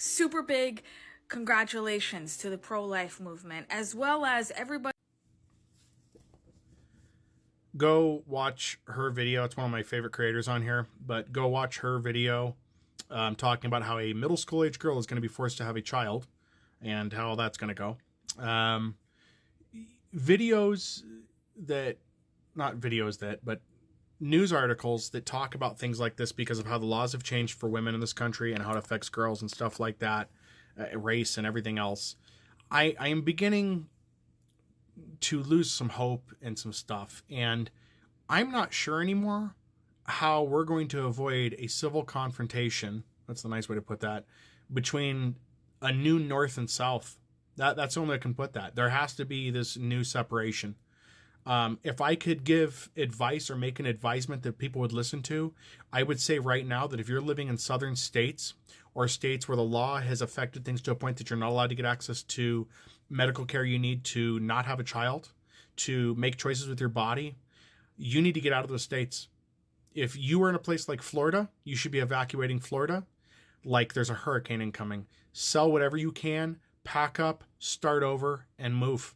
super big congratulations to the pro-life movement, as well as everybody. Go watch her video. It's one of my favorite creators on here, but go watch her video talking about how a middle school age girl is going to be forced to have a child and how that's going to go. Videos that, not videos that, but news articles that talk about things like this because of how the laws have changed for women in this country and how it affects girls and stuff like that, race and everything else. I am beginning to lose some hope and some stuff. And I'm not sure anymore how we're going to avoid a civil confrontation. That's the nice way to put that, between a new North and South. That's the only way I can put that. There has to be this new separation. If I could give advice or make an advisement that people would listen to, I would say right now that if you're living in southern states or states where the law has affected things to a point that you're not allowed to get access to medical care you need to not have a child, to make choices with your body, you need to get out of those states. If you are in a place like Florida, you should be evacuating Florida like there's a hurricane incoming. Sell whatever you can, pack up, start over, and move,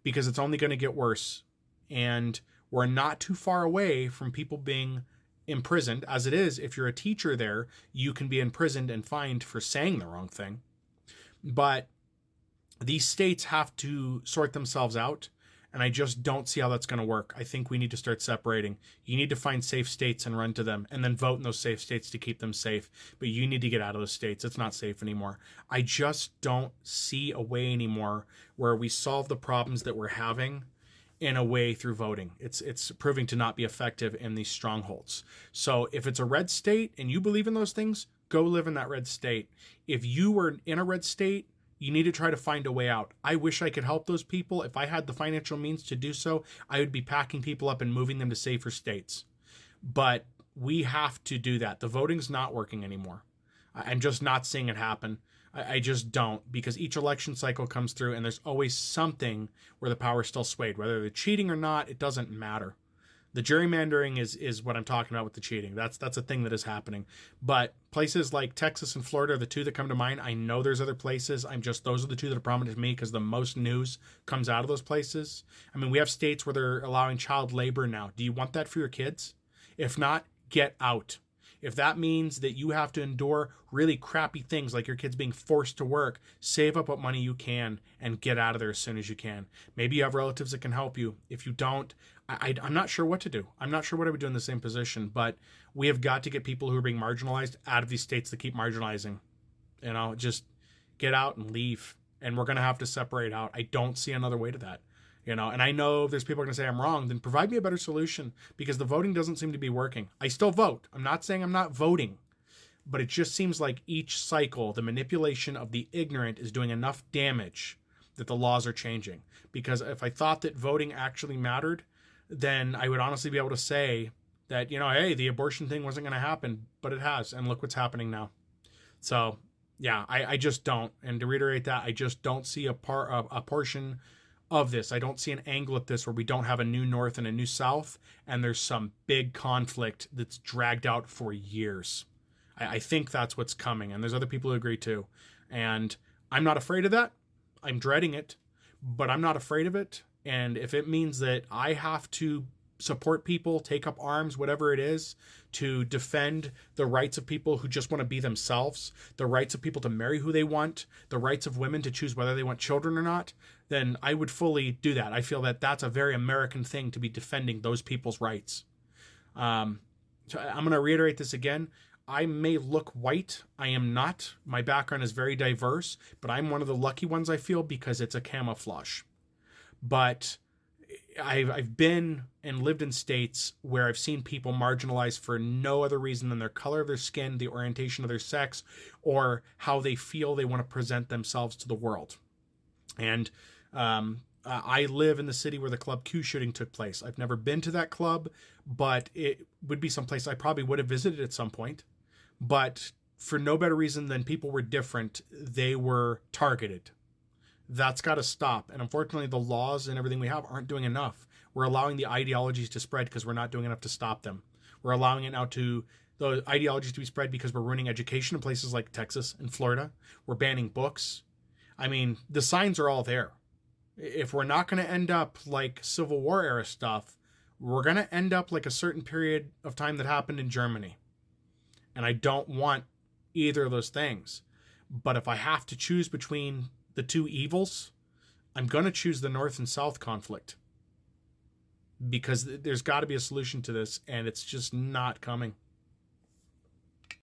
because it's only going to get worse. And we're not too far away from people being imprisoned. As it is, if you're a teacher there, you can be imprisoned and fined for saying the wrong thing. But these states have to sort themselves out, and I just don't see how that's going to work. I think we need to start separating. You need to find safe states and run to them, and then vote in those safe states to keep them safe. But you need to get out of those states. It's not safe anymore. I just don't see a way anymore where we solve the problems that we're having in a way through voting. It's proving to not be effective in these strongholds. So if it's a red state and you believe in those things, go live in that red state. If you were in a red state, you need to try to find a way out. I wish I could help those people. If I had the financial means to do so, I would be packing people up and moving them to safer states. But we have to do that. The voting's not working anymore. I'm just not seeing it happen. I just don't, because each election cycle comes through and there's always something where the power is still swayed. Whether they're cheating or not, it doesn't matter. The gerrymandering is what I'm talking about with the cheating. That's a thing that is happening. But places like Texas and Florida are the two that come to mind. I know there's other places. Those are the two that are prominent to me because the most news comes out of those places. I mean, we have states where they're allowing child labor now. Do you want that for your kids? If not, get out. If that means that you have to endure really crappy things like your kids being forced to work, save up what money you can and get out of there as soon as you can. Maybe you have relatives that can help you. If you don't, I'm not sure what to do. I'm not sure what I would do in the same position, but we have got to get people who are being marginalized out of these states that keep marginalizing. Just get out and leave. And we're going to have to separate out. I don't see another way to that. And I know there's people going to say I'm wrong, then provide me a better solution, because the voting doesn't seem to be working. I still vote. I'm not saying I'm not voting, but it just seems like each cycle, the manipulation of the ignorant is doing enough damage that the laws are changing. Because if I thought that voting actually mattered, then I would honestly be able to say that, hey, the abortion thing wasn't going to happen, but it has. And look what's happening now. So yeah, I just don't. And to reiterate that, I just don't see a portion of this. I don't see an angle at this where we don't have a new North and a new South, and there's some big conflict that's dragged out for years. I think that's what's coming, and there's other people who agree too. And I'm not afraid of that. I'm dreading it, but I'm not afraid of it. And if it means that I have to support people, take up arms, whatever it is, to defend the rights of people who just want to be themselves, the rights of people to marry who they want, the rights of women to choose whether they want children or not, then I would fully do that. I feel that that's a very American thing, to be defending those people's rights. So I'm going to reiterate this again. I may look white. I am not. My background is very diverse, but I'm one of the lucky ones, I feel, because it's a camouflage. But I've been and lived in states where I've seen people marginalized for no other reason than their color of their skin, the orientation of their sex, or how they feel they want to present themselves to the world. And I live in the city where the Club Q shooting took place. I've never been to that club, but it would be someplace I probably would have visited at some point. But for no better reason than people were different, they were targeted. That's got to stop. And unfortunately, the laws and everything we have aren't doing enough. We're allowing the ideologies to spread because we're not doing enough to stop them. We're allowing it now to the ideologies to be spread because we're ruining education in places like Texas and Florida. We're banning books. I mean, the signs are all there. If we're not going to end up like Civil War era stuff, we're going to end up like a certain period of time that happened in Germany. And I don't want either of those things. But if I have to choose between the two evils, I'm going to choose the North and South conflict. Because there's got to be a solution to this, and it's just not coming.